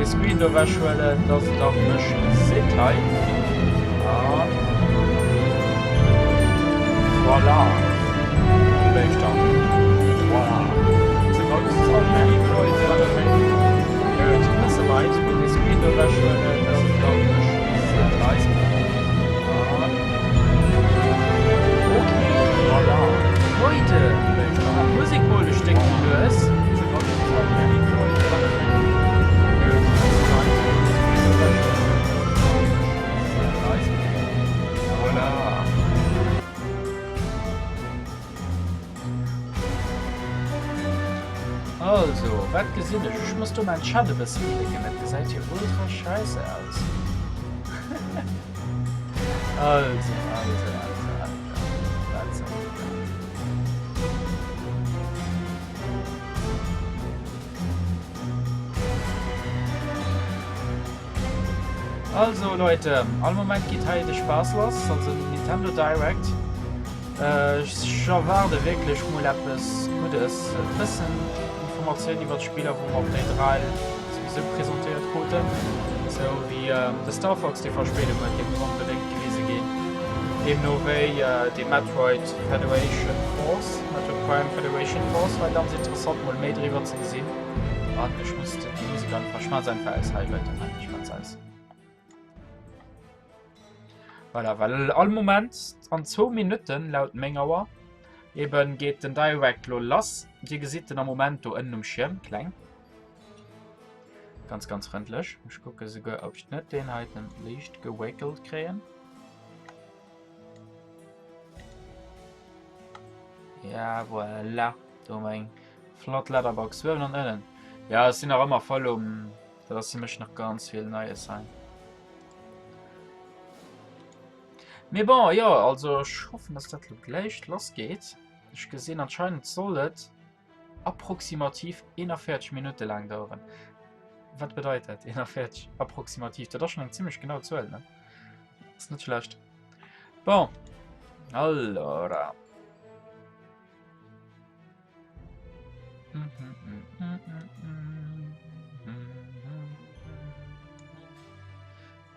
die Screen wegschwellen, dass es auch nicht sieht. Ja. Voilà. Vielleicht dann. Voilà. C'est pas que c'est auch mehr Leute. Ja, ich bin so weit, mit die Screen wegschwellen, dass es auch nicht sieht. Okay, voilà. Leute, Musikmodus steckt los. Also, was gesehen ist, ich muss mein Schatten besiegen. Ihr seid hier ultra scheiße aus. Also. Also Leute, al Moment geht heute Spaß los, also Nintendo Direct. Ich erwarte wirklich mal etwas Gutes, ein bisschen Informationen über die Spieler, die wir auf der 3 sowieso präsentiert wurden. So wie der STARFOX TV-Spiele, die wir unbedingt gewesen gehen. Eben nur wie die Metroid Federation Force, Metroid Prime Federation Force, weil dann ist interessant, mal mehr drüber zu sehen. Und ich musste die Musik einfach schmal sein für alles Leute, ich meine es. Voilà, weil all Moment an 2 Minuten laut Mengauer eben geht den Direct lo los. Die sieht den am Moment in dem Schirm klein. Ganz freundlich. Ich gucke sogar, ob ich nicht den halt Licht gewackelt kriegen. Ja, voilà. Du mein Flott Letterbox. Wir noch innen. Ja, es sind auch immer voll dass sie mich noch ganz viel Neues sein. Mais bon, ja, also ich hoffe, dass das gleich losgeht. Ich gesehen, anscheinend soll es approximativ 41 Minuten lang dauern. Was bedeutet 41 approximativ? Das ist schon ziemlich genau zu ne? Das ist nicht schlecht. Bon, allora.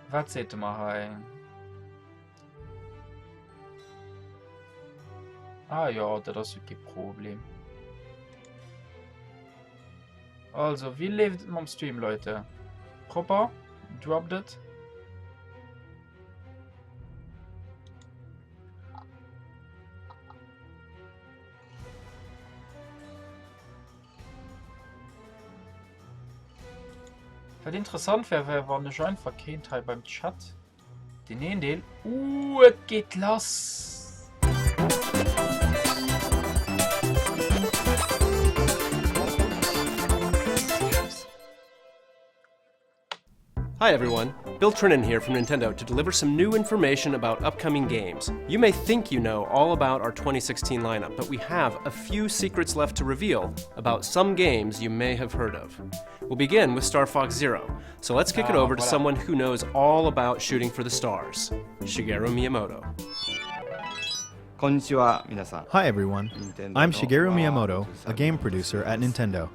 Was seht ihr mal hier? Ah ja, das ist kein Problem. Also, wie lebt man am Stream, Leute? Proper? Droppt it? Was interessant wäre, wenn ich einfach kein Teil beim Chat. Den nehmen den. Es geht los! Hi everyone, Bill Trinan here from Nintendo to deliver some new information about upcoming games. You may think you know all about our 2016 lineup, but we have a few secrets left to reveal about some games you may have heard of. We'll begin with Star Fox Zero, so let's kick it over to someone who knows all about shooting for the stars, Shigeru Miyamoto. Hi everyone, I'm Shigeru Miyamoto, a game producer at Nintendo.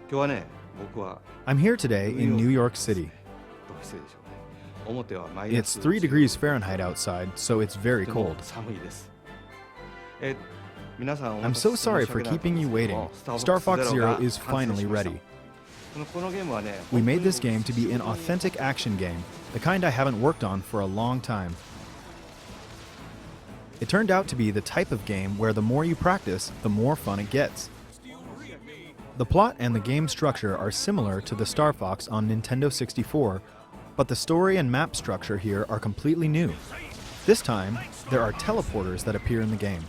I'm here today in New York City. It's 3 degrees Fahrenheit outside, so it's very cold. I'm so sorry for keeping you waiting. Star Fox Zero is finally ready. We made this game to be an authentic action game, the kind I haven't worked on for a long time. It turned out to be the type of game where the more you practice, the more fun it gets. The plot and the game structure are similar to the Star Fox on Nintendo 64, but the story and map structure here are completely new. This time, there are teleporters that appear in the game.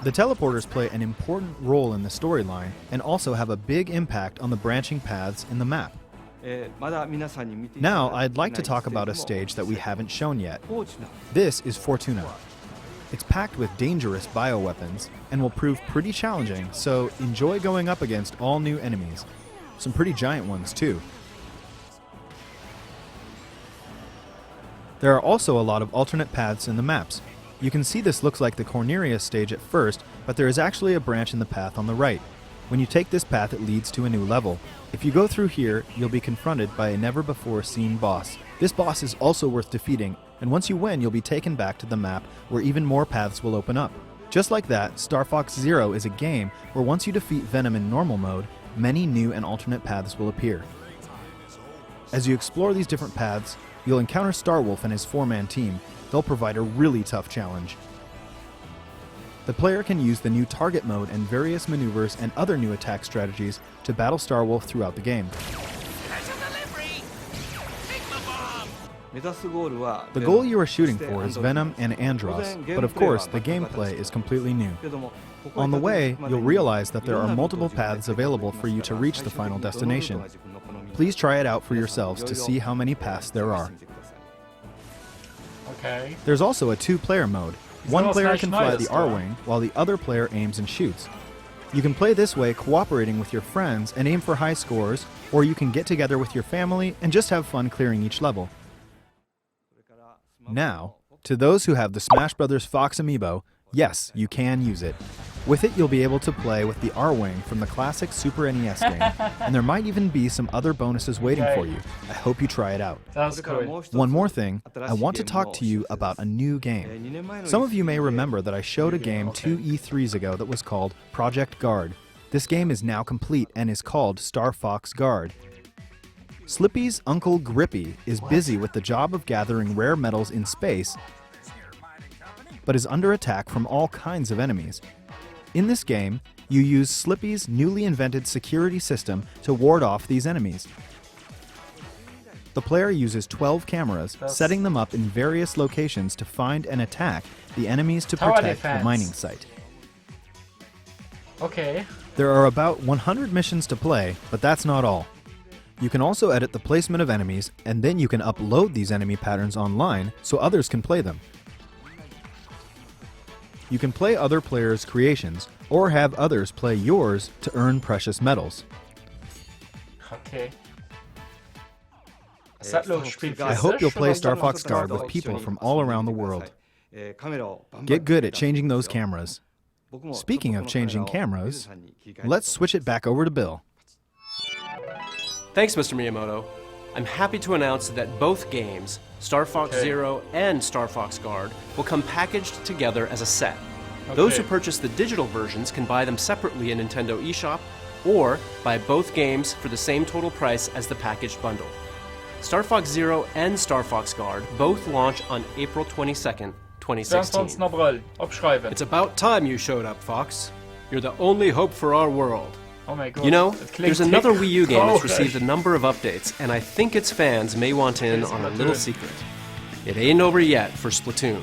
The teleporters play an important role in the storyline and also have a big impact on the branching paths in the map. Now, I'd like to talk about a stage that we haven't shown yet. This is Fortuna. It's packed with dangerous bioweapons and will prove pretty challenging, so enjoy going up against all new enemies. Some pretty giant ones, too. There are also a lot of alternate paths in the maps. You can see this looks like the Corneria stage at first, but there is actually a branch in the path on the right. When you take this path, it leads to a new level. If you go through here, you'll be confronted by a never-before-seen boss. This boss is also worth defeating, and once you win, you'll be taken back to the map where even more paths will open up. Just like that, Star Fox Zero is a game where once you defeat Venom in normal mode, many new and alternate paths will appear. As you explore these different paths, you'll encounter Starwolf and his 4-man team. They'll provide a really tough challenge. The player can use the new target mode and various maneuvers and other new attack strategies to battle Starwolf throughout the game. The goal you are shooting for is Venom and Andross, but of course the gameplay is completely new. On the way, you'll realize that there are multiple paths available for you to reach the final destination. Please try it out for yourselves to see how many paths there are. Okay. There's also a 2-player mode. One player can fly the R-Wing, while the other player aims and shoots. You can play this way cooperating with your friends and aim for high scores, or you can get together with your family and just have fun clearing each level. Now, to those who have the Smash Bros. Fox amiibo, yes, you can use it. With it, you'll be able to play with the R-Wing from the classic Super NES game, and there might even be some other bonuses waiting for you. I hope you try it out. That's cool. One more thing, I want to talk to you about a new game. Some of you may remember that I showed a game 2 E3s ago that was called Project Guard. This game is now complete and is called StarFox Guard. Slippy's Uncle Grippy is busy with the job of gathering rare metals in space, but is under attack from all kinds of enemies. In this game, you use Slippy's newly invented security system to ward off these enemies. The player uses 12 cameras, setting them up in various locations to find and attack the enemies to protect the mining site. Okay. There are about 100 missions to play, but that's not all. You can also edit the placement of enemies, and then you can upload these enemy patterns online so others can play them. You can play other players' creations, or have others play yours to earn precious metals. Okay. I hope you'll play StarFox Guard with people from all around the world. Get good at changing those cameras. Speaking of changing cameras, let's switch it back over to Bill. Thanks, Mr. Miyamoto. I'm happy to announce that both games, Star Fox Zero and Star Fox Guard, will come packaged together as a set. Those who purchase the digital versions can buy them separately in Nintendo eShop, or buy both games for the same total price as the packaged bundle. Star Fox Zero and Star Fox Guard both launch on April 22nd, 2016. It's about time you showed up, Fox. You're the only hope for our world. Oh my god. You know, there's another Wii U game that's received a number of updates, and I think its fans may want in on a little secret. It ain't over yet for Splatoon.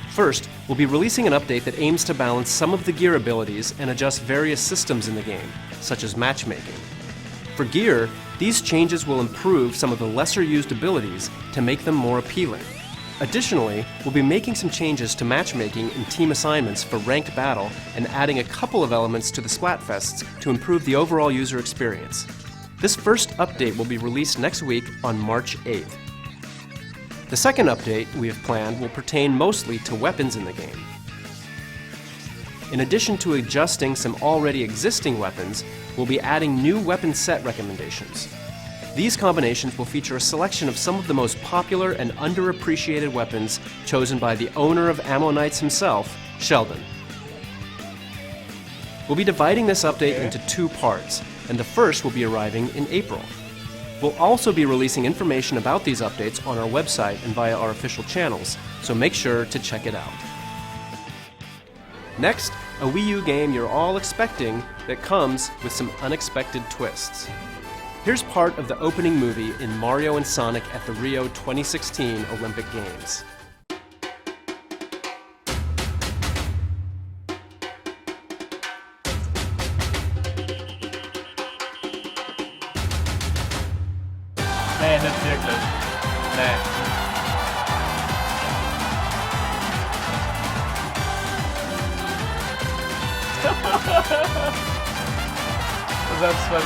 First, we'll be releasing an update that aims to balance some of the gear abilities and adjust various systems in the game, such as matchmaking. For gear, these changes will improve some of the lesser used abilities to make them more appealing. Additionally, we'll be making some changes to matchmaking and team assignments for ranked battle and adding a couple of elements to the Splatfests to improve the overall user experience. This first update will be released next week on March 8th. The second update we have planned will pertain mostly to weapons in the game. In addition to adjusting some already existing weapons, we'll be adding new weapon set recommendations. These combinations will feature a selection of some of the most popular and underappreciated weapons chosen by the owner of Ammo Knights himself, Sheldon. We'll be dividing this update into 2 parts, and the first will be arriving in April. We'll also be releasing information about these updates on our website and via our official channels, so make sure to check it out. Next, a Wii U game you're all expecting that comes with some unexpected twists. Here's part of the opening movie in Mario and Sonic at the Rio 2016 Olympic Games. Nee, nicht wirklich. Nee. Selbst wenn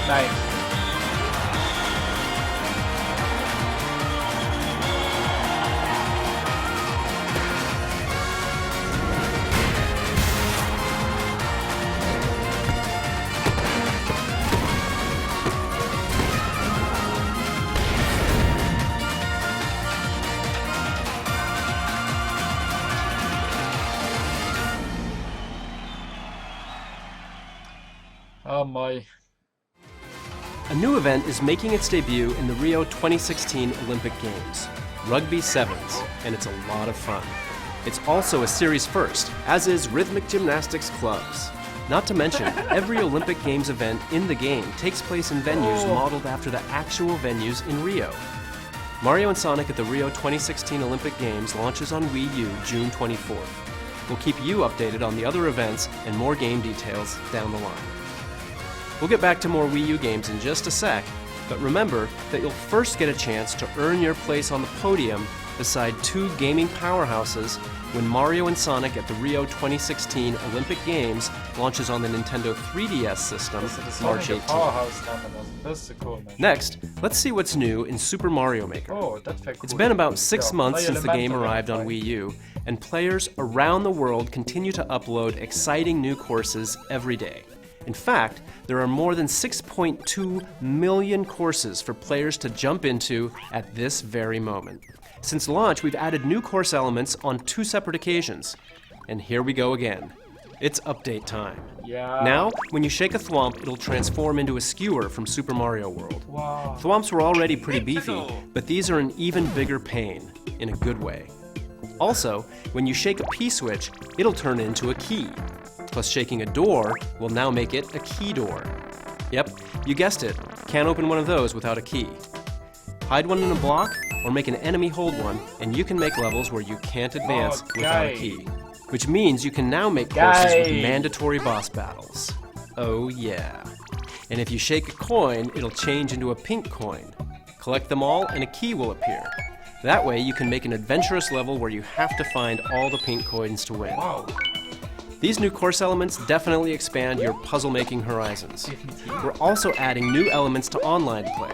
Nein. Oh my. A new event is making its debut in the Rio 2016 Olympic Games, Rugby Sevens, and it's a lot of fun. It's also a series first, as is rhythmic gymnastics clubs. Not to mention, every Olympic Games event in the game takes place in venues modeled after the actual venues in Rio. Mario and Sonic at the Rio 2016 Olympic Games launches on Wii U June 24th. We'll keep you updated on the other events and more game details down the line. We'll get back to more Wii U games in just a sec, but remember that you'll first get a chance to earn your place on the podium beside two gaming powerhouses when Mario and Sonic at the Rio 2016 Olympic Games launches on the Nintendo 3DS system March 18th. Next, let's see what's new in Super Mario Maker. It's been about 6 months since the game arrived on Wii U, and players around the world continue to upload exciting new courses every day. In fact, there are more than 6.2 million courses for players to jump into at this very moment. Since launch, we've added new course elements on 2 separate occasions. And here we go again. It's update time. Yeah. Now, when you shake a thwomp, it'll transform into a skewer from Super Mario World. Wow. Thwomps were already pretty beefy, but these are an even bigger pain, in a good way. Also, when you shake a P-switch, it'll turn into a key. Plus shaking a door will now make it a key door. Yep, you guessed it, can't open one of those without a key. Hide one in a block, or make an enemy hold one, and you can make levels where you can't advance without a key. Which means you can now make courses with mandatory boss battles. Oh yeah. And if you shake a coin, it'll change into a pink coin. Collect them all and a key will appear. That way you can make an adventurous level where you have to find all the pink coins to win. Wow. These new course elements definitely expand your puzzle-making horizons. We're also adding new elements to online play.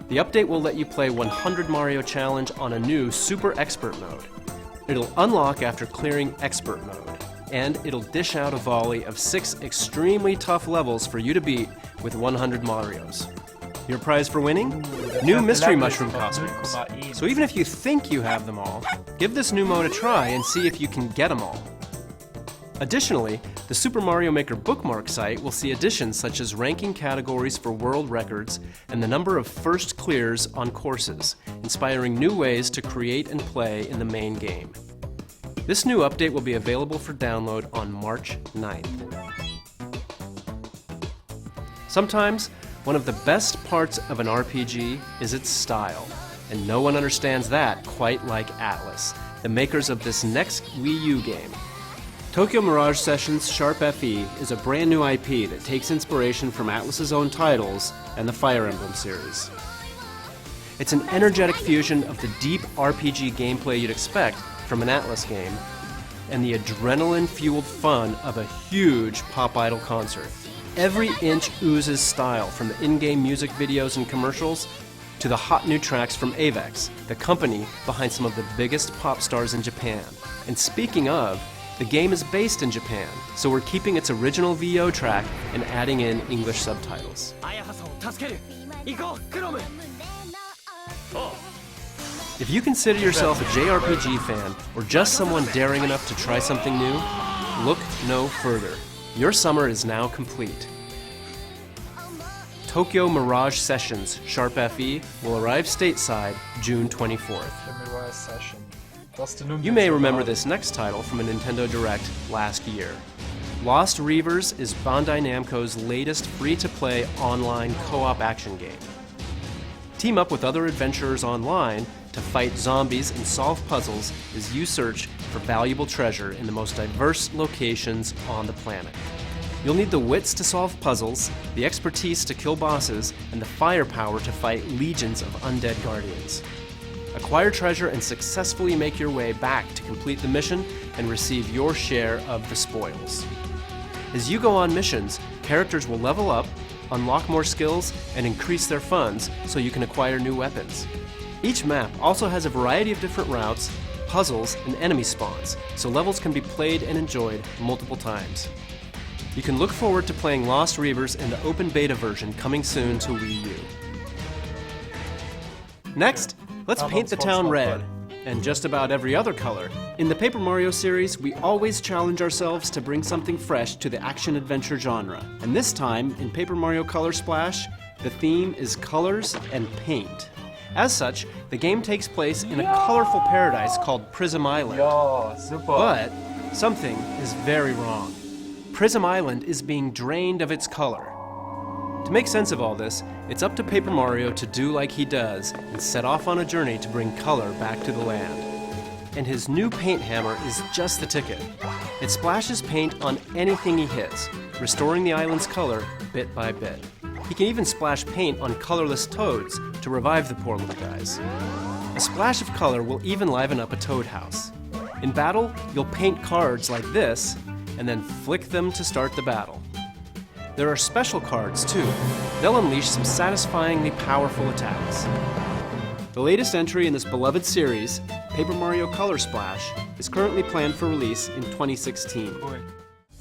The update will let you play 100 Mario Challenge on a new Super Expert mode. It'll unlock after clearing Expert mode, and it'll dish out a volley of 6 extremely tough levels for you to beat with 100 Marios. Your prize for winning? New Mystery Mushroom costumes. So even if you think you have them all, give this new mode a try and see if you can get them all. Additionally, the Super Mario Maker bookmark site will see additions such as ranking categories for world records and the number of first clears on courses, inspiring new ways to create and play in the main game. This new update will be available for download on March 9th. Sometimes, one of the best parts of an RPG is its style, and no one understands that quite like Atlus, the makers of this next Wii U game. Tokyo Mirage Sessions Sharp FE is a brand new IP that takes inspiration from Atlus's own titles and the Fire Emblem series. It's an energetic fusion of the deep RPG gameplay you'd expect from an Atlus game and the adrenaline-fueled fun of a huge pop idol concert. Every inch oozes style, from the in-game music videos and commercials to the hot new tracks from Avex, the company behind some of the biggest pop stars in Japan. And speaking of, the game is based in Japan, so we're keeping its original VO track and adding in English subtitles. If you consider yourself a JRPG fan or just someone daring enough to try something new, look no further. Your summer is now complete. Tokyo Mirage Sessions Sharp FE will arrive stateside June 24th. You may remember this next title from a Nintendo Direct last year. Lost Reavers is Bandai Namco's latest free-to-play online co-op action game. Team up with other adventurers online to fight zombies and solve puzzles as you search for valuable treasure in the most diverse locations on the planet. You'll need the wits to solve puzzles, the expertise to kill bosses, and the firepower to fight legions of undead guardians. Acquire treasure and successfully make your way back to complete the mission and receive your share of the spoils. As you go on missions, characters will level up, unlock more skills, and increase their funds so you can acquire new weapons. Each map also has a variety of different routes, puzzles, and enemy spawns, so levels can be played and enjoyed multiple times. You can look forward to playing Lost Reavers in the open beta version coming soon to Wii U. Next, let's paint the town red, and just about every other color. In the Paper Mario series, we always challenge ourselves to bring something fresh to the action-adventure genre. And this time, in Paper Mario Color Splash, the theme is colors and paint. As such, the game takes place in a colorful paradise called Prism Island. But something is very wrong. Prism Island is being drained of its color. To make sense of all this, it's up to Paper Mario to do like he does and set off on a journey to bring color back to the land. And his new paint hammer is just the ticket. It splashes paint on anything he hits, restoring the island's color bit by bit. He can even splash paint on colorless toads to revive the poor little guys. A splash of color will even liven up a toad house. In battle, you'll paint cards like this, and then flick them to start the battle. There are special cards too. They'll unleash some satisfyingly powerful attacks. The latest entry in this beloved series, Paper Mario Color Splash, is currently planned for release in 2016.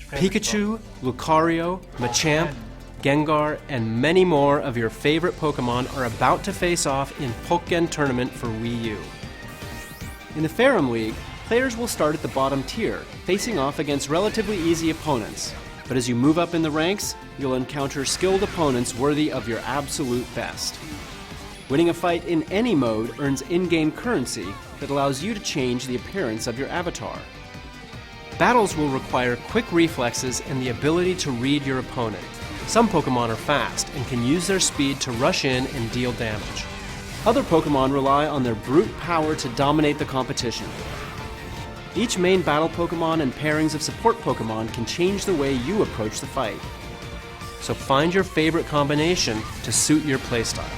Pikachu, Lucario, Machamp, Gengar, and many more of your favorite Pokemon are about to face off in Pokken Tournament for Wii U. In the Ferrum League, players will start at the bottom tier, facing off against relatively easy opponents. But as you move up in the ranks, you'll encounter skilled opponents worthy of your absolute best. Winning a fight in any mode earns in-game currency that allows you to change the appearance of your avatar. Battles will require quick reflexes and the ability to read your opponent. Some Pokemon are fast and can use their speed to rush in and deal damage. Other Pokemon rely on their brute power to dominate the competition. Each main battle Pokemon and pairings of support Pokemon can change the way you approach the fight. So find your favorite combination to suit your playstyle.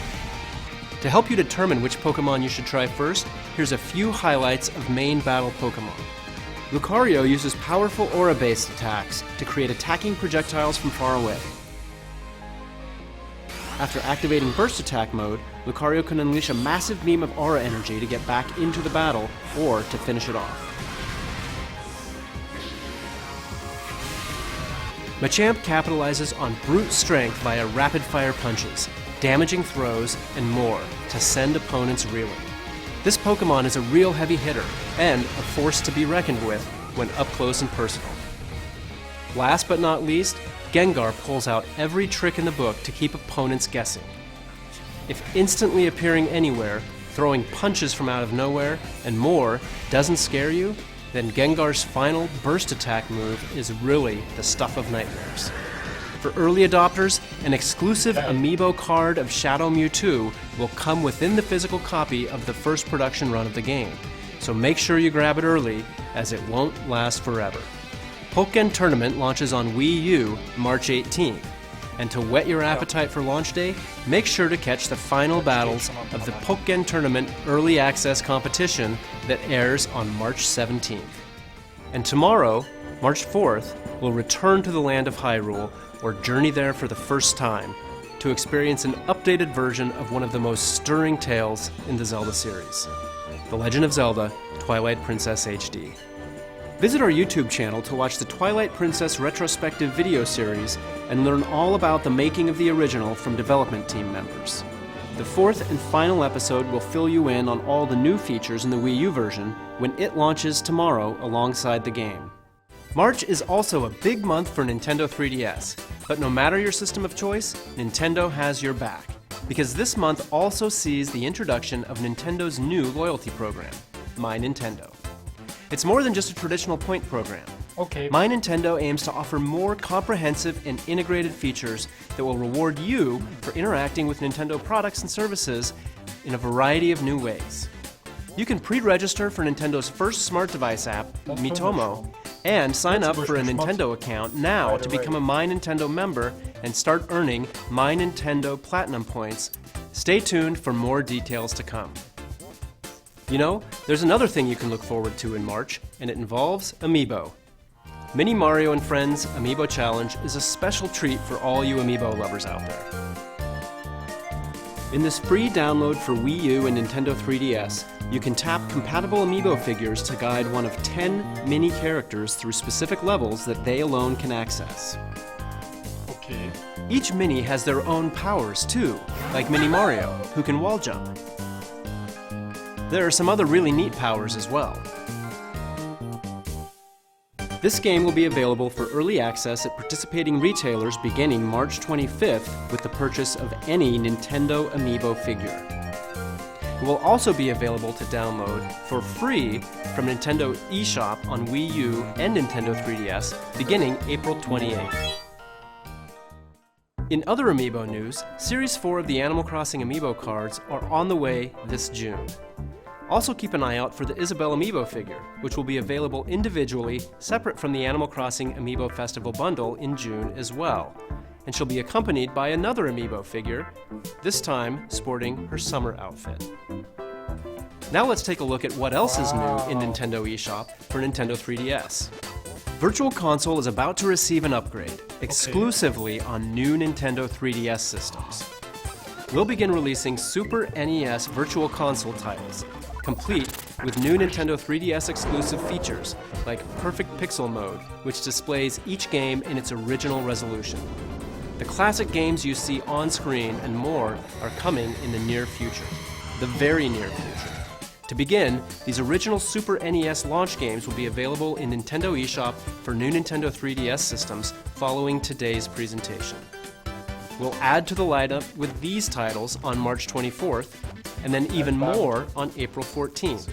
To help you determine which Pokemon you should try first, here's a few highlights of main battle Pokemon. Lucario uses powerful aura-based attacks to create attacking projectiles from far away. After activating Burst Attack mode, Lucario can unleash a massive beam of aura energy to get back into the battle or to finish it off. Machamp capitalizes on brute strength via rapid-fire punches, damaging throws, and more to send opponents reeling. This Pokemon is a real heavy hitter and a force to be reckoned with when up close and personal. Last but not least, Gengar pulls out every trick in the book to keep opponents guessing. If instantly appearing anywhere, throwing punches from out of nowhere, and more doesn't scare you, then Gengar's final Burst Attack move is really the stuff of nightmares. For early adopters, an exclusive amiibo card of Shadow Mewtwo will come within the physical copy of the first production run of the game, so make sure you grab it early, as it won't last forever. Pokken Tournament launches on Wii U March 18th, and to whet your appetite for launch day, make sure to catch the final battles of the Pokken Tournament Early Access competition that airs on March 17th. And tomorrow, March 4th, we'll return to the land of Hyrule, or journey there for the first time, to experience an updated version of one of the most stirring tales in the Zelda series, The Legend of Zelda: Twilight Princess HD. Visit our YouTube channel to watch the Twilight Princess retrospective video series and learn all about the making of the original from development team members. The fourth and final episode will fill you in on all the new features in the Wii U version when it launches tomorrow alongside the game. March is also a big month for Nintendo 3DS, but no matter your system of choice, Nintendo has your back. Because this month also sees the introduction of Nintendo's new loyalty program, My Nintendo. It's more than just a traditional point program. My Nintendo aims to offer more comprehensive and integrated features that will reward you for interacting with Nintendo products and services in a variety of new ways. You can pre-register for Nintendo's first smart device app, Miitomo, and sign up for a Nintendo account now to become a My Nintendo member and start earning My Nintendo Platinum points. Stay tuned for more details to come. You know, there's another thing you can look forward to in March, and it involves Amiibo. Mini Mario and Friends Amiibo Challenge is a special treat for all you Amiibo lovers out there. In this free download for Wii U and Nintendo 3DS, you can tap compatible Amiibo figures to guide one of 10 mini characters through specific levels that they alone can access. Okay. Each mini has their own powers too, like Mini Mario, who can wall jump. There are some other really neat powers as well. This game will be available for early access at participating retailers beginning March 25th with the purchase of any Nintendo Amiibo figure. It will also be available to download for free from Nintendo eShop on Wii U and Nintendo 3DS beginning April 28th. In other Amiibo news, Series 4 of the Animal Crossing Amiibo cards are on the way this June. Also keep an eye out for the Isabelle Amiibo figure, which will be available individually, separate from the Animal Crossing Amiibo Festival bundle in June as well. And she'll be accompanied by another Amiibo figure, this time sporting her summer outfit. Now let's take a look at what else is new in Nintendo eShop for Nintendo 3DS. Virtual Console is about to receive an upgrade, exclusively on new Nintendo 3DS systems. We'll begin releasing Super NES Virtual Console titles, complete with new Nintendo 3DS exclusive features like Perfect Pixel Mode, which displays each game in its original resolution. The classic games you see on screen and more are coming in the near future, the very near future. To begin, these original Super NES launch games will be available in Nintendo eShop for new Nintendo 3DS systems following today's presentation. We'll add to the lineup with these titles on March 24th, and then even more on April 14th.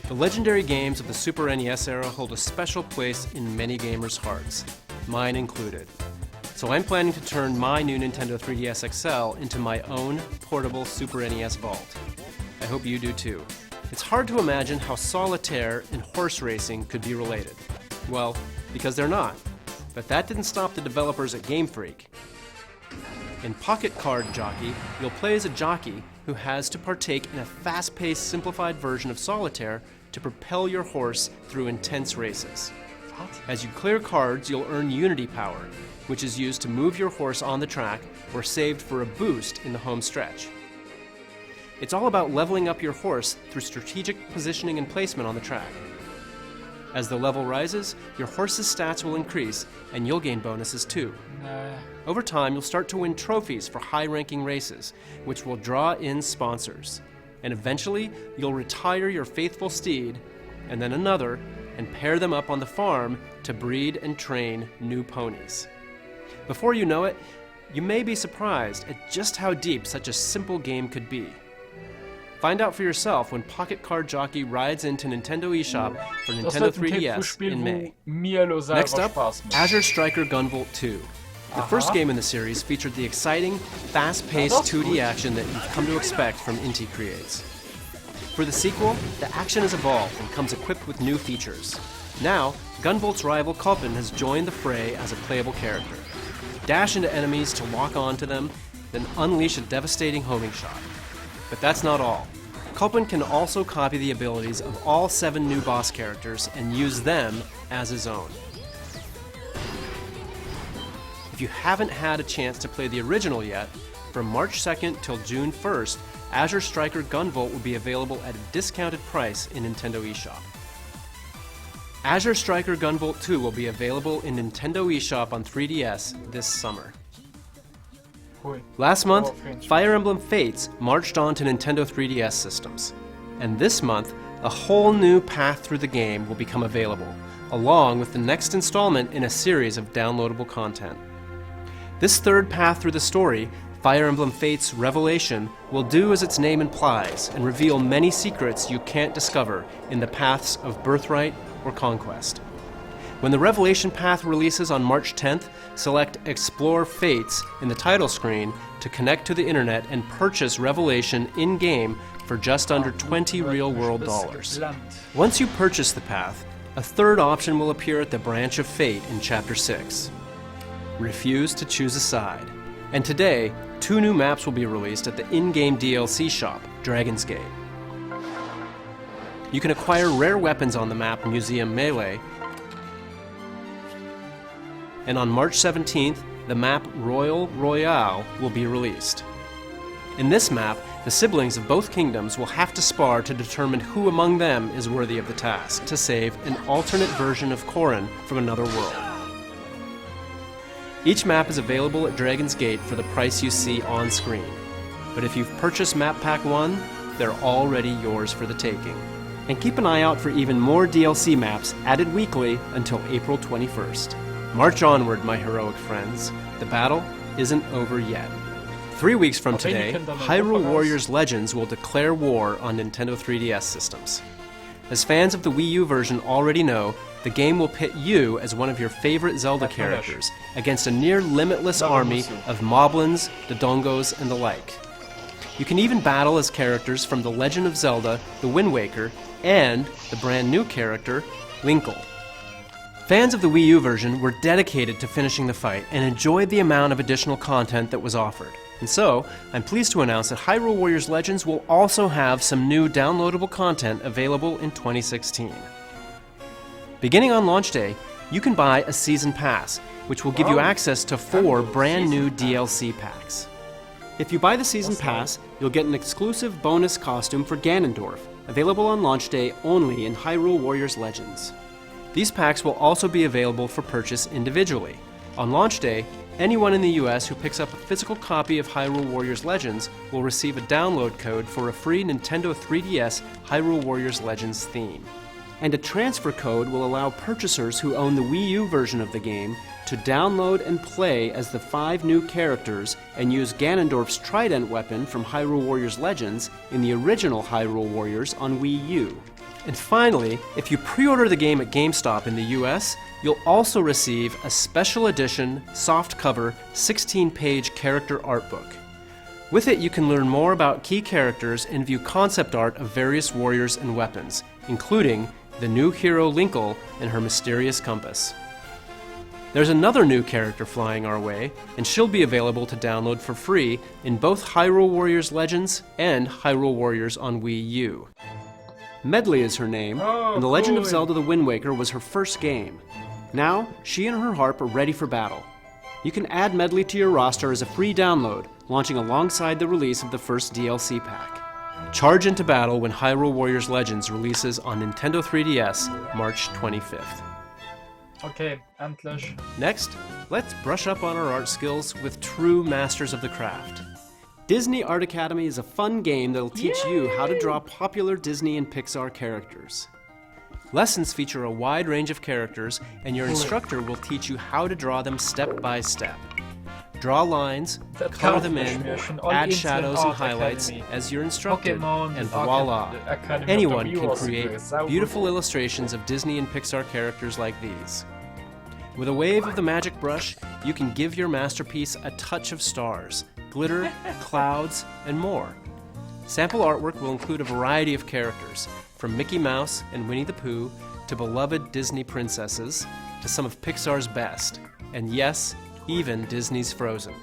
The legendary games of the Super NES era hold a special place in many gamers' hearts, mine included. So I'm planning to turn my new Nintendo 3DS XL into my own portable Super NES vault. I hope you do too. It's hard to imagine how solitaire and horse racing could be related. Well, because they're not. But that didn't stop the developers at Game Freak. In Pocket Card Jockey, you'll play as a jockey who has to partake in a fast-paced, simplified version of solitaire to propel your horse through intense races. As you clear cards, you'll earn Unity Power, which is used to move your horse on the track or saved for a boost in the home stretch. It's all about leveling up your horse through strategic positioning and placement on the track. As the level rises, your horse's stats will increase, and you'll gain bonuses too. Over time, you'll start to win trophies for high-ranking races, which will draw in sponsors. And eventually, you'll retire your faithful steed, and then another, and pair them up on the farm to breed and train new ponies. Before you know it, you may be surprised at just how deep such a simple game could be. Find out for yourself when Pocket Card Jockey rides into Nintendo eShop for Nintendo 3DS in May. Next up, Azure Striker Gunvolt 2. The first game in the series featured the exciting, fast-paced 2D action that you've come to expect from Inti Creates. For the sequel, the action has evolved and comes equipped with new features. Now, Gunvolt's rival Culpin has joined the fray as a playable character. Dash into enemies to lock onto them, then unleash a devastating homing shot. But that's not all. Culpin can also copy the abilities of all 7 new boss characters and use them as his own. If you haven't had a chance to play the original yet, from March 2nd till June 1st, Azure Striker Gunvolt will be available at a discounted price in Nintendo eShop. Azure Striker Gunvolt 2 will be available in Nintendo eShop on 3DS this summer. Last month, Fire Emblem Fates marched on to Nintendo 3DS systems. And this month, a whole new path through the game will become available, along with the next installment in a series of downloadable content. This third path through the story, Fire Emblem Fates Revelation, will do as its name implies and reveal many secrets you can't discover in the paths of Birthright or Conquest. When the Revelation path releases on March 10th, select Explore Fates in the title screen to connect to the internet and purchase Revelation in-game for just under $20 real-world dollars. Once you purchase the path, a third option will appear at the Branch of Fate in Chapter 6. Refuse to choose a side. And today, 2 new maps will be released at the in-game DLC shop, Dragon's Gate. You can acquire rare weapons on the map Museum Melee, and on March 17th, the map Royal Royale will be released. In this map, the siblings of both kingdoms will have to spar to determine who among them is worthy of the task to save an alternate version of Corrin from another world. Each map is available at Dragon's Gate for the price you see on screen. But if you've purchased Map Pack 1, they're already yours for the taking. And keep an eye out for even more DLC maps added weekly until April 21st. March onward, my heroic friends. The battle isn't over yet. 3 weeks from today, Hyrule Warriors Legends will declare war on Nintendo 3DS systems. As fans of the Wii U version already know, the game will pit you as one of your favorite Zelda characters against a near-limitless army of Moblins, Dodongos, and the like. You can even battle as characters from The Legend of Zelda, The Wind Waker, and the brand new character, Linkle. Fans of the Wii U version were dedicated to finishing the fight and enjoyed the amount of additional content that was offered. And so, I'm pleased to announce that Hyrule Warriors Legends will also have some new downloadable content available in 2016. Beginning on launch day, you can buy a Season Pass, which will give you access to 4 brand new DLC packs. If you buy the Season Pass, you'll get an exclusive bonus costume for Ganondorf, available on launch day only in Hyrule Warriors Legends. These packs will also be available for purchase individually. On launch day, anyone in the US who picks up a physical copy of Hyrule Warriors Legends will receive a download code for a free Nintendo 3DS Hyrule Warriors Legends theme. And a transfer code will allow purchasers who own the Wii U version of the game to download and play as the 5 new characters and use Ganondorf's trident weapon from Hyrule Warriors Legends in the original Hyrule Warriors on Wii U. And finally, if you pre-order the game at GameStop in the US, you'll also receive a special edition, softcover, 16-page character art book. With it, you can learn more about key characters and view concept art of various warriors and weapons, including the new hero Linkle and her mysterious compass. There's another new character flying our way, and she'll be available to download for free in both Hyrule Warriors Legends and Hyrule Warriors on Wii U. Medley is her name, and The Legend of Zelda The Wind Waker was her first game. Now, she and her harp are ready for battle. You can add Medley to your roster as a free download, launching alongside the release of the first DLC pack. Charge into battle when Hyrule Warriors Legends releases on Nintendo 3DS, March 25th. Okay, endlich. Next, let's brush up on our art skills with true masters of the craft. Disney Art Academy is a fun game that'll teach you how to draw popular Disney and Pixar characters. Lessons feature a wide range of characters, and your instructor will teach you how to draw them step by step. Draw lines, color them in, add shadows and highlights as you're instructed, and voila! Anyone can create beautiful illustrations of Disney and Pixar characters like these. With a wave of the magic brush, you can give your masterpiece a touch of stars, glitter, clouds, and more. Sample artwork will include a variety of characters, from Mickey Mouse and Winnie the Pooh to beloved Disney princesses to some of Pixar's best, and yes, even Disney's Frozen.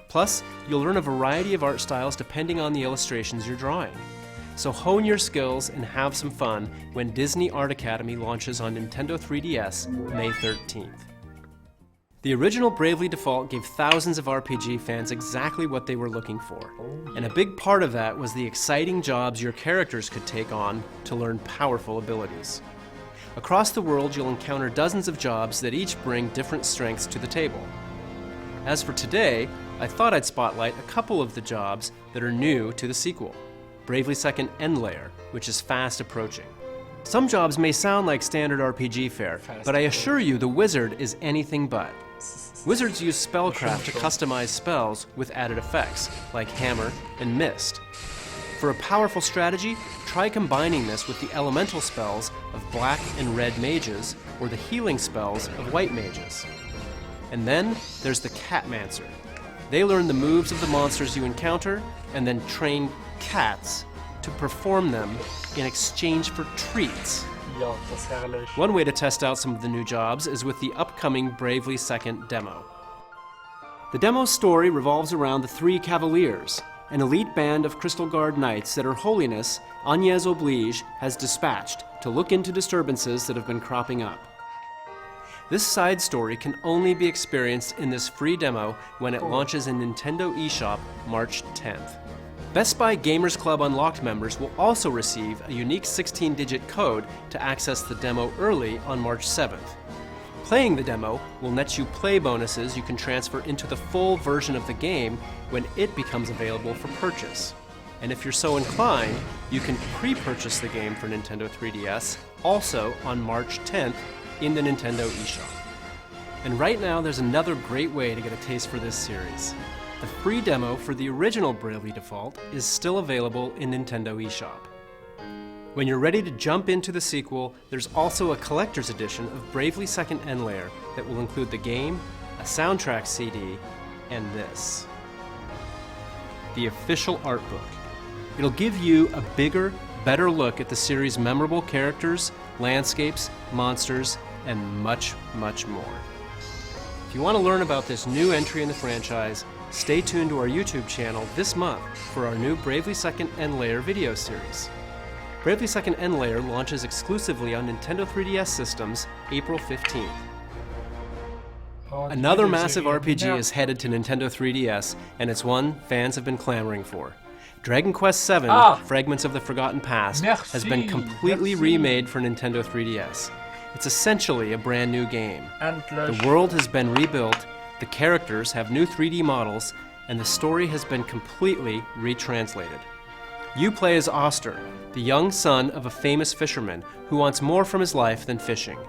Plus, you'll learn a variety of art styles depending on the illustrations you're drawing. So hone your skills and have some fun when Disney Art Academy launches on Nintendo 3DS May 13th. The original Bravely Default gave thousands of RPG fans exactly what they were looking for, and a big part of that was the exciting jobs your characters could take on to learn powerful abilities. Across the world, you'll encounter dozens of jobs that each bring different strengths to the table. As for today, I thought I'd spotlight a couple of the jobs that are new to the sequel. Bravely Second End Layer, which is fast approaching. Some jobs may sound like standard RPG fare, but I assure you the wizard is anything but. Wizards use spellcraft to customize spells with added effects, like Hammer and Mist. For a powerful strategy, try combining this with the elemental spells of black and red mages, or the healing spells of white mages. And then there's the Catmancer. They learn the moves of the monsters you encounter, and then train cats to perform them in exchange for treats. Ja, das ist herrlich. One way to test out some of the new jobs is with the upcoming Bravely Second demo. The demo's story revolves around the Three Cavaliers, an elite band of Crystal Guard knights that Her Holiness, Agnès Oblige, has dispatched to look into disturbances that have been cropping up. This side story can only be experienced in this free demo when it launches in Nintendo eShop March 10th. Best Buy Gamers Club Unlocked members will also receive a unique 16-digit code to access the demo early on March 7th. Playing the demo will net you play bonuses you can transfer into the full version of the game when it becomes available for purchase. And if you're so inclined, you can pre-purchase the game for Nintendo 3DS also on March 10th in the Nintendo eShop. And right now there's another great way to get a taste for this series. The free demo for the original Bravely Default is still available in Nintendo eShop. When you're ready to jump into the sequel, there's also a collector's edition of Bravely Second End Layer that will include the game, a soundtrack CD, and this. The official art book. It'll give you a bigger, better look at the series' memorable characters, landscapes, monsters, and much, much more. If you want to learn about this new entry in the franchise, stay tuned to our YouTube channel this month for our new Bravely Second End Layer video series. Bravely Second End Layer launches exclusively on Nintendo 3DS systems April 15th. Another massive RPG is headed to Nintendo 3DS, and it's one fans have been clamoring for. Dragon Quest VII, Fragments of the Forgotten Past, has been completely remade for Nintendo 3DS. It's essentially a brand new game. The world has been rebuilt, the characters have new 3D models, and the story has been completely retranslated. You play as Oster, the young son of a famous fisherman who wants more from his life than fishing.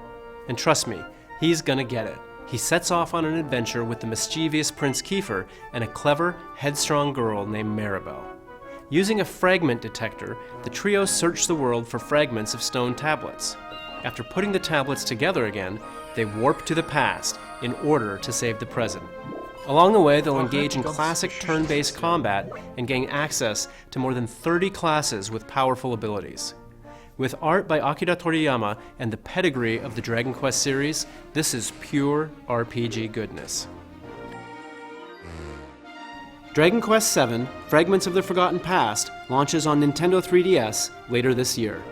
And trust me, he's gonna get it. He sets off on an adventure with the mischievous Prince Kiefer and a clever, headstrong girl named Maribel. Using a fragment detector, the trio search the world for fragments of stone tablets. After putting the tablets together again, they warp to the past in order to save the present. Along the way, they'll engage in classic turn-based combat and gain access to more than 30 classes with powerful abilities. With art by Akira Toriyama and the pedigree of the Dragon Quest series, this is pure RPG goodness. Dragon Quest VII, Fragments of the Forgotten Past, launches on Nintendo 3DS later this year.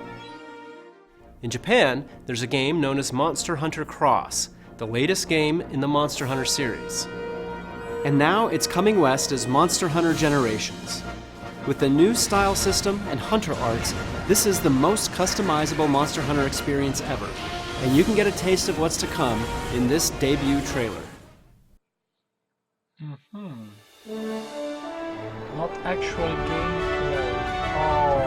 In Japan, there's a game known as Monster Hunter Cross, the latest game in the Monster Hunter series. And now it's coming west as Monster Hunter Generations. With the new style system and hunter arts, this is the most customizable Monster Hunter experience ever, and you can get a taste of what's to come in this debut trailer. Not actual gameplay. Oh.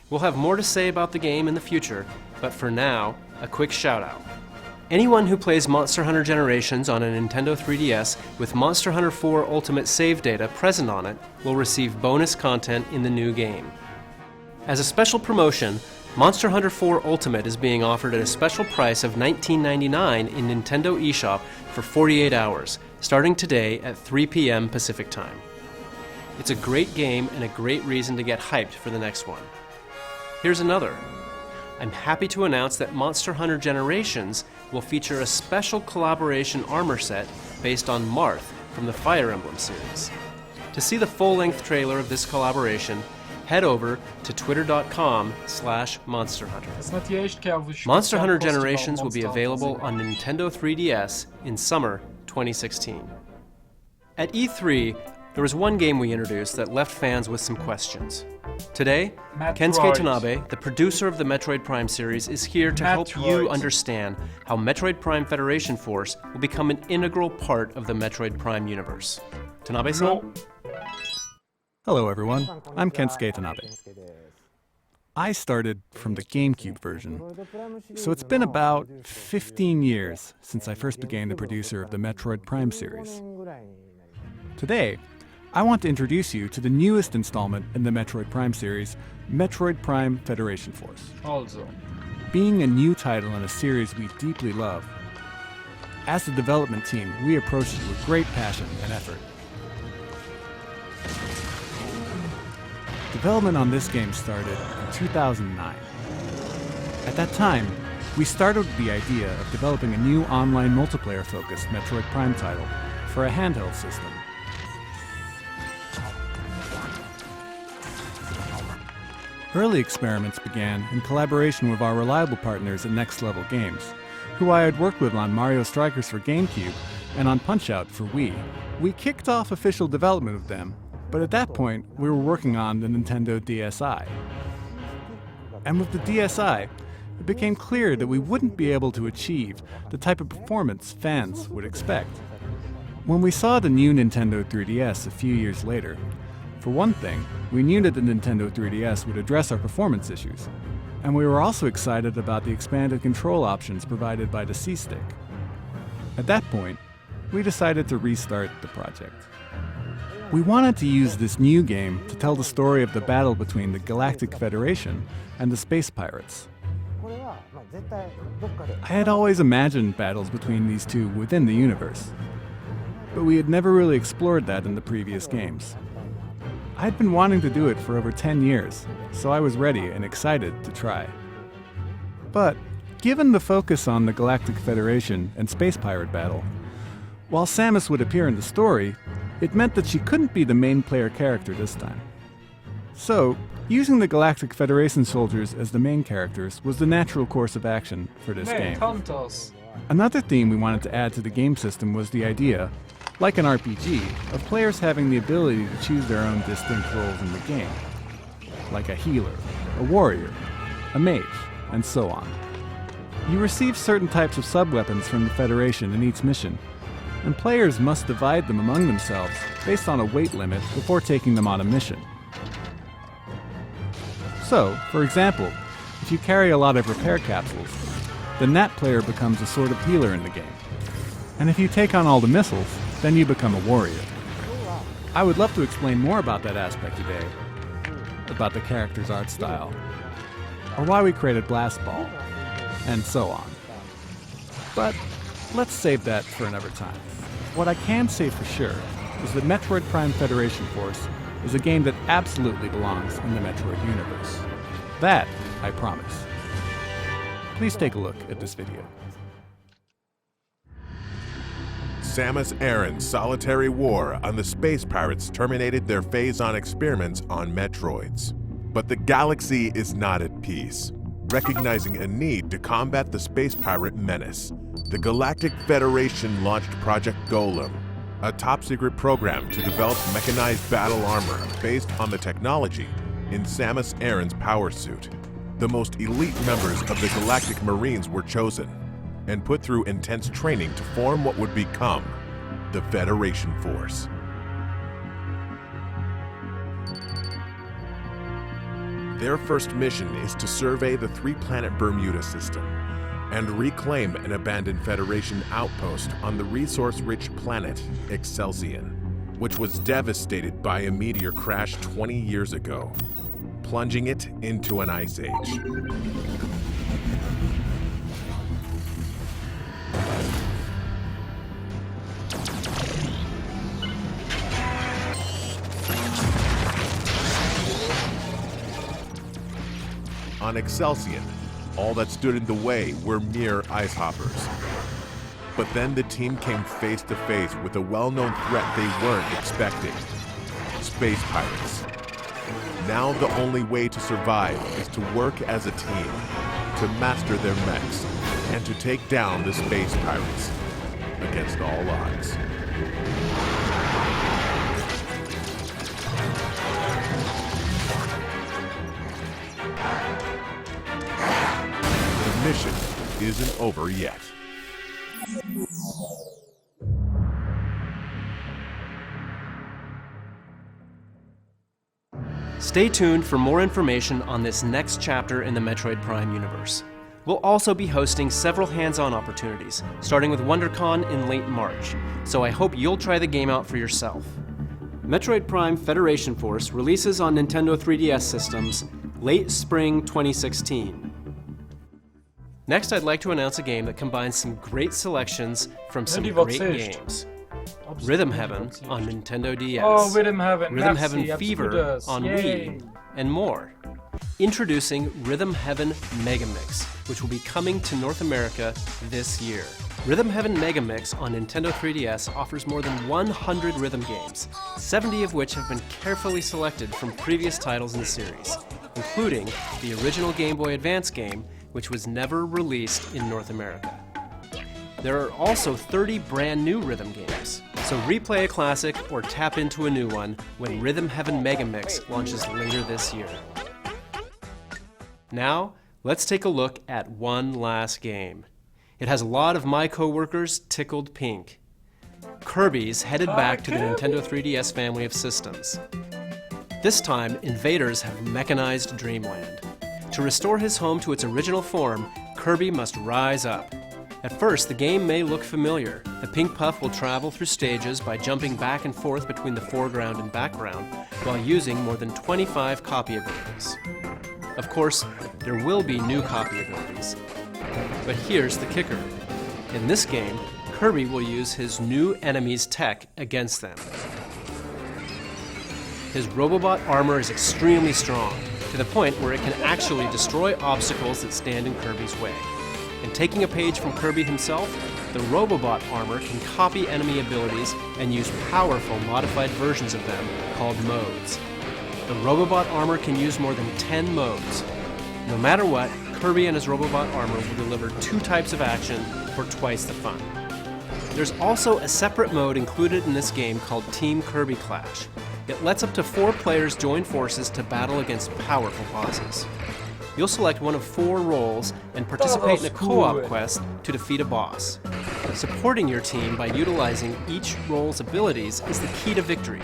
We'll have more to say about the game in the future, but for now, a quick shout out. Anyone who plays Monster Hunter Generations on a Nintendo 3DS with Monster Hunter 4 Ultimate save data present on it will receive bonus content in the new game. As a special promotion, Monster Hunter 4 Ultimate is being offered at a special price of $19.99 in Nintendo eShop for 48 hours, starting today at 3 p.m. Pacific Time. It's a great game and a great reason to get hyped for the next one. Here's another. I'm happy to announce that Monster Hunter Generations will feature a special collaboration armor set based on Marth from the Fire Emblem series. To see the full-length trailer of this collaboration, head over to twitter.com/monsterhunter. Monster Hunter Generations will be available on Nintendo 3DS in summer 2016. At E3, there was one game we introduced that left fans with some questions. Today, Kensuke Tanabe, the producer of the Metroid Prime series, is here to help you understand how Metroid Prime Federation Force will become an integral part of the Metroid Prime universe. Tanabe-san? Hello everyone, I'm Kensuke Tanabe. I started from the GameCube version, so it's been about 15 years since I first became the producer of the Metroid Prime series. Today, I want to introduce you to the newest installment in the Metroid Prime series, Metroid Prime Federation Force. Also. Being a new title in a series we deeply love, as the development team, we approached it with great passion and effort. Development on this game started in 2009. At that time, we started with the idea of developing a new online multiplayer-focused Metroid Prime title for a handheld system. Early experiments began in collaboration with our reliable partners at Next Level Games, who I had worked with on Mario Strikers for GameCube and on Punch-Out for Wii. We kicked off official development with them, but at that point, we were working on the Nintendo DSi. And with the DSi, it became clear that we wouldn't be able to achieve the type of performance fans would expect. When we saw the new Nintendo 3DS a few years later, for one thing, we knew that the Nintendo 3DS would address our performance issues, and we were also excited about the expanded control options provided by the C-Stick. At that point, we decided to restart the project. We wanted to use this new game to tell the story of the battle between the Galactic Federation and the Space Pirates. I had always imagined battles between these two within the universe, but we had never really explored that in the previous games. I had been wanting to do it for over 10 years, so I was ready and excited to try. But, given the focus on the Galactic Federation and Space Pirate battle, while Samus would appear in the story, it meant that she couldn't be the main player character this time. So, using the Galactic Federation soldiers as the main characters was the natural course of action for this game. Tontos. Another theme we wanted to add to the game system was the idea, like an RPG, of players having the ability to choose their own distinct roles in the game, like a healer, a warrior, a mage, and so on. You receive certain types of sub-weapons from the Federation in each mission, and players must divide them among themselves based on a weight limit before taking them on a mission. So, for example, if you carry a lot of repair capsules, then that player becomes a sort of healer in the game. And if you take on all the missiles, then you become a warrior. I would love to explain more about that aspect today, about the character's art style, or why we created Blast Ball, and so on. But let's save that for another time. What I can say for sure is that Metroid Prime Federation Force is a game that absolutely belongs in the Metroid universe. That, I promise. Please take a look at this video. Samus Aran's solitary war on the Space Pirates terminated their phase-on experiments on Metroids. But the galaxy is not at peace. Recognizing a need to combat the Space Pirate menace, the Galactic Federation launched Project Golem, a top-secret program to develop mechanized battle armor based on the technology in Samus Aran's power suit. The most elite members of the Galactic Marines were chosen and put through intense training to form what would become the Federation Force. Their first mission is to survey the three-planet Bermuda system and reclaim an abandoned Federation outpost on the resource-rich planet Excelsior, which was devastated by a meteor crash 20 years ago, plunging it into an ice age. On Excelsior, all that stood in the way were mere ice hoppers. But then the team came face to face with a well-known threat they weren't expecting: Space Pirates. Now the only way to survive is to work as a team, to master their mechs, and to take down the Space Pirates against all odds. The mission isn't over yet. Stay tuned for more information on this next chapter in the Metroid Prime universe. We'll also be hosting several hands-on opportunities, starting with WonderCon in late March, so I hope you'll try the game out for yourself. Metroid Prime Federation Force releases on Nintendo 3DS systems late spring 2016. Next, I'd like to announce a game that combines some great selections from some great games. Rhythm Heaven on Nintendo DS. Oh, Rhythm Heaven. Rhythm Merci, Heaven Fever absolutas. on Yay. Wii, and more. Introducing Rhythm Heaven Mega Mix, which will be coming to North America this year. Rhythm Heaven Mega Mix on Nintendo 3DS offers more than 100 rhythm games, 70 of which have been carefully selected from previous titles in the series, including the original Game Boy Advance game, which was never released in North America. There are also 30 brand new rhythm games, so replay a classic or tap into a new one when Rhythm Heaven Mega Mix launches later this year. Now, let's take a look at one last game. It has a lot of my co-workers tickled pink. Kirby's headed back to the Nintendo 3DS family of systems. This time, invaders have mechanized Dreamland. To restore his home to its original form, Kirby must rise up. At first, the game may look familiar. The Pink Puff will travel through stages by jumping back and forth between the foreground and background, while using more than 25 copy abilities. Of course, there will be new copy abilities. But here's the kicker. In this game, Kirby will use his new enemy's tech against them. His Robobot armor is extremely strong, to the point where it can actually destroy obstacles that stand in Kirby's way. And taking a page from Kirby himself, the Robobot armor can copy enemy abilities and use powerful modified versions of them called modes. The Robobot armor can use more than 10 modes. No matter what, Kirby and his Robobot armor will deliver 2 types of action for twice the fun. There's also a separate mode included in this game called Team Kirby Clash. It lets up to 4 players join forces to battle against powerful bosses. You'll select one of 4 roles and participate in a co-op quest to defeat a boss. Supporting your team by utilizing each role's abilities is the key to victory.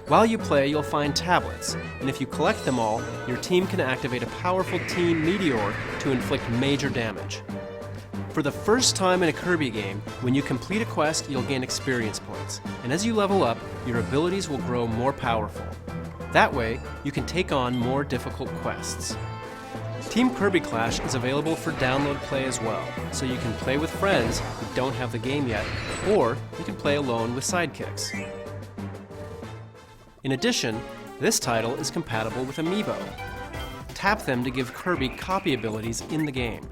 While you play, you'll find tablets, and if you collect them all, your team can activate a powerful Team Meteor to inflict major damage. For the first time in a Kirby game, when you complete a quest, you'll gain experience points, and as you level up, your abilities will grow more powerful. That way, you can take on more difficult quests. Team Kirby Clash is available for download play as well, so you can play with friends who don't have the game yet, or you can play alone with sidekicks. In addition, this title is compatible with Amiibo. Tap them to give Kirby copy abilities in the game.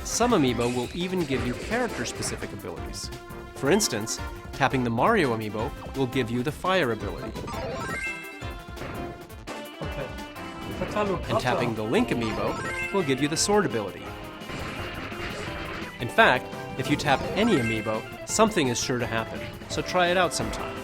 Some Amiibo will even give you character-specific abilities. For instance, tapping the Mario Amiibo will give you the fire ability. And tapping the Link Amiibo will give you the sword ability. In fact, if you tap any Amiibo, something is sure to happen, so try it out sometime.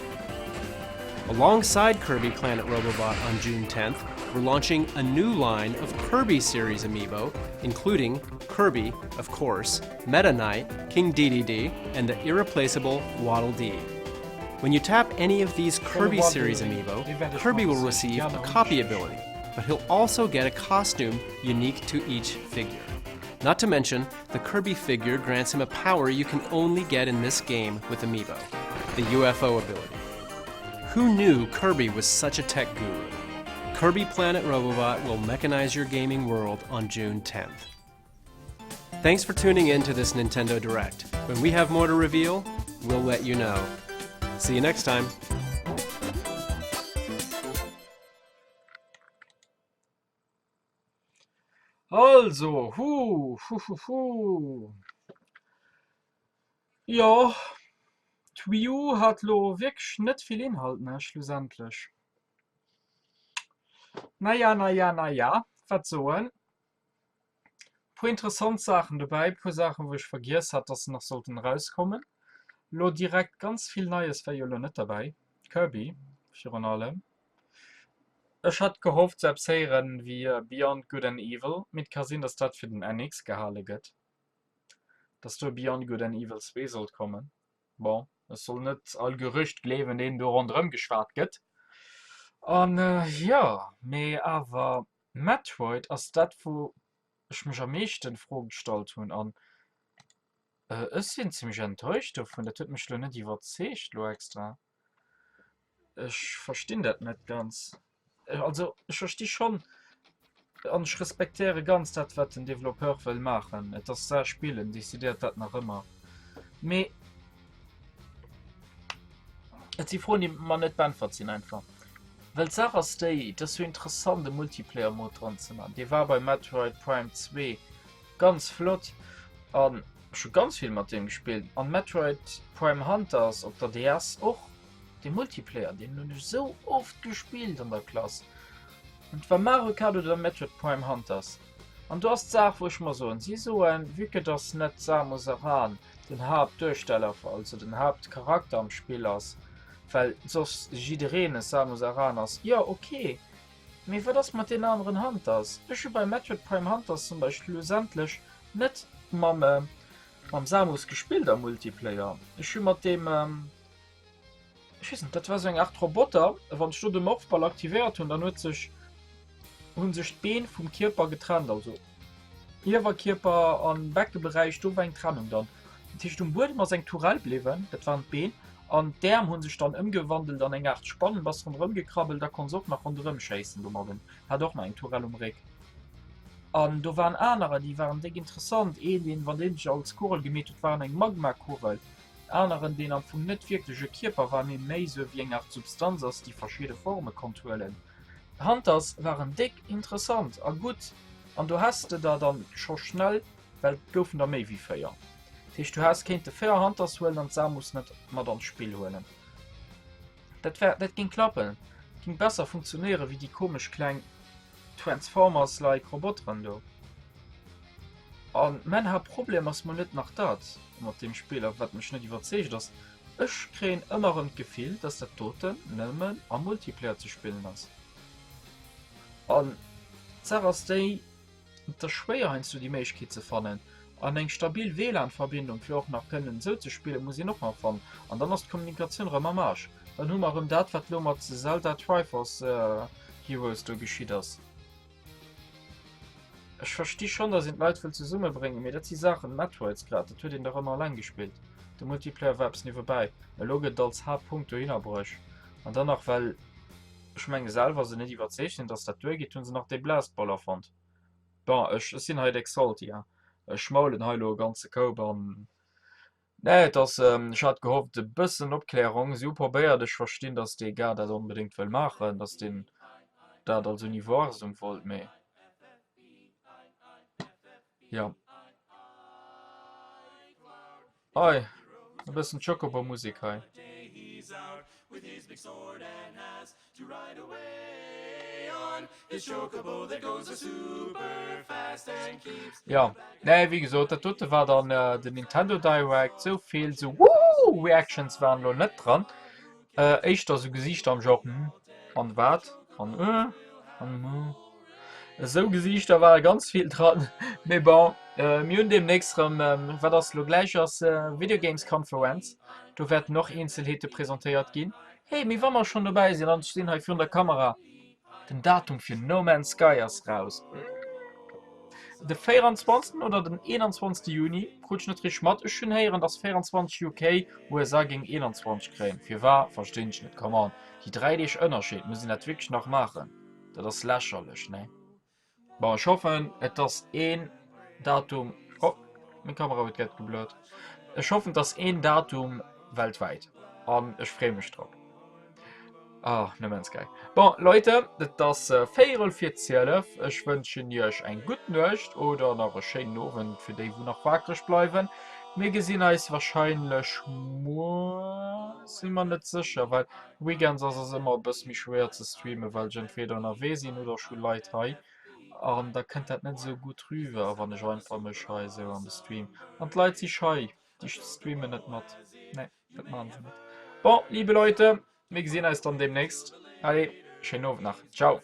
Alongside Kirby Planet Robobot on June 10th, we're launching a new line of Kirby series Amiibo, including Kirby, of course, Meta Knight, King Dedede, and the irreplaceable Waddle Dee. When you tap any of these Kirby series Amiibo, Kirby will receive a copy ability, but he'll also get a costume unique to each figure. Not to mention, the Kirby figure grants him a power you can only get in this game with Amiibo, the UFO ability. Who knew Kirby was such a tech guru? Kirby Planet Robobot will mechanize your gaming world on June 10th. Thanks for tuning in to this Nintendo Direct. When we have more to reveal, we'll let you know. See you next time. Also, Ja, Wii U hat lo wirklich nicht viel Inhalt, ne, schlussendlich. Naja, was so'n? Paar interessante Sachen dabei, paar Sachen, wo ich vergessen hat, dass sie noch sollten rauskommen. Lo direkt ganz viel Neues war ja nicht dabei. Kirby, für allem. Ich hatte gehofft, selbst hören wie Beyond Good and Evil, mit Kasin, dass das für den NX gehalten wird. Dass du Beyond Good and Evil 2 sollt kommen. Bon, es soll nicht all Gerücht leben, denen du rundherum geschwart geht. Und ja, mir aber Metroid als das, wo ich mich am meisten vorgestellt habe. Und ich bin ziemlich enttäuscht davon. Das hat mich noch nicht überzeugt, lo extra. Ich verstehe das nicht ganz. Also, ich verstehe schon, und ich respektiere ganz das, was ein Developer will machen. Das sehr spielen, dezidiert das noch immer. Aber jetzt die Frage, die man nicht beantwortet sind einfach. Weil Sarah Stay, das ist so interessante Multiplayer-Mode dran zu machen. Die war bei Metroid Prime 2 ganz flott. Und schon ganz viel mit dem gespielt. An Metroid Prime Hunters auf der DS auch. Den Multiplayer, den habe ich so oft gespielt in der Klasse. Und war Mario Kart oder Metroid Prime Hunters. Und du hast gesagt, wo ich mal so, und sie so ein, wie das nicht Samus Aran, den Hauptdarsteller, also den Hauptcharakter am Spiel ist. Weil sonst jederene Samus Aran ist. Ja, okay. Wie war das mit den anderen Hunters? Ich habe bei Metroid Prime Hunters zum Beispiel schlussendlich nicht mit Samus gespielt am Multiplayer. Ich habe mit dem, ich weiß nicht, das war so eine Art Roboter, wenn ich den Morphball aktiviert und dann hat sich die Beine vom Körper getrennt. Also, hier war Körper am Beckenbereich, da war eine Trennung dann. Und am Boden war sein Tural geblieben, das waren die Beine. Und der haben sich dann umgewandelt an eine Art Spannen, was von rumgekrabbelt, da kann es auch nach rundherum schießen. Hat auch mal ein Tural umregt. Und da waren andere, die waren dick interessant. Einen, von denen ich als Korall gemietet waren, ein Magma-Korall. Anderen, die am Anfang nicht wirkliche Körper waren, mehr so wie eine Art Substanz, die verschiedene Formen kontrollieren. Hunters waren dick interessant a gut an du hast da dann schon schnell weil goufen der méi wie feier du hast kind de fair Hunters well an Samus net mat dann spiel holen dat ging klappen ging besser funktioniere wie die komisch klein Transformers like Robotern do an men ha problem as man net nach dat mat dem Spieler wat mech net überzecht das ech kreen immer und gefiel dass der toten nëmmen am Multiplayer zu spielen ass an Sarah Stay der schwer zu die Milchke zu fannen an eng stabil WLAN-Verbindung für auch nach können so zu spielen muss ich noch mal von an dann hast Kommunikation marsch dann nur im dat wat Lummer zu Zelda Triforce Heroes du geschieht das ich verstehe schon da sind Leute viel zu Summe bringen mir die Sachen Metroids gerade tut den doch immer lang gespielt der Multiplayer Webs nie vorbei Logo als H-Punkt hinbräuch und danach weil ich meine selber sind nicht überzeichnen dass der geht tun sie nach dem Blastballer fand sind halt exalt ja schmaulen hallo ganze Kober ne das ich hat gehofft de bisschen Abklärung super bei ich verstehen dass die gar das unbedingt will machen dass den da das Universum wollt me ja ein bisschen Chocobo Musik hey. With his big sword and has to ride away on his chocobo that goes super fast and keeps ja ne wie gesagt der tote war dann der Nintendo Direct so viel so Reactions waren noch nicht dran echt das Gesicht am Job an wat an so Gesicht da war ganz viel dran mais bon mir und demnächst war das lo gleich als Videogames Conference du werd noch Einzelheiten präsentiert gehen hey mir war mal schon dabei sind dann stehen halt für der Kamera den Datum für No Man's Sky ist raus der 24. oder den 21. Juni schmat schon heieren das 24 UK wo ging 21 kriegen für war verstehen ich nicht kann die 3D Unterschied muss ich natürlich noch machen das lächerlich ne bon, ich hoffe das ein Datum meine Kamera wird gerade geblurrt ich hoffe dass ein Datum weltweit und ich freue mich drauf no Man's Sky. Bon Leute das 4:12 ich wünsche euch ein gut Nacht oder noch einen schönen Abend für die wo noch wackrig bleiben mir gesehen ist wahrscheinlich sind man nicht sicher weil weekends ist es immer ein bisschen schwer zu streamen weil ich entweder nach Wesen oder Schulleiter da könnt das nicht so gut rüber wenn ich einfach mal scheiße an den Stream und Leute sie schei die streamen nicht mit ne das machen sie nicht bon liebe Leute wir sehen uns dann demnächst. Allez, schönen Abend noch. Ciao.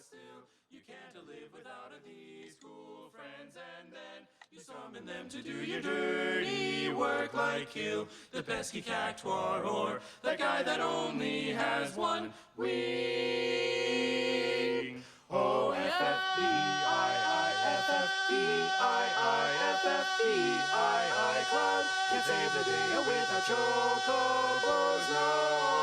Summon them to do your dirty work like kill the pesky cactuar or the guy that only has one wing. Oh, F-F-B-I-I-F-F-B-I-I-F-F-B-I-I Cloud can save the day with a chocobos, no!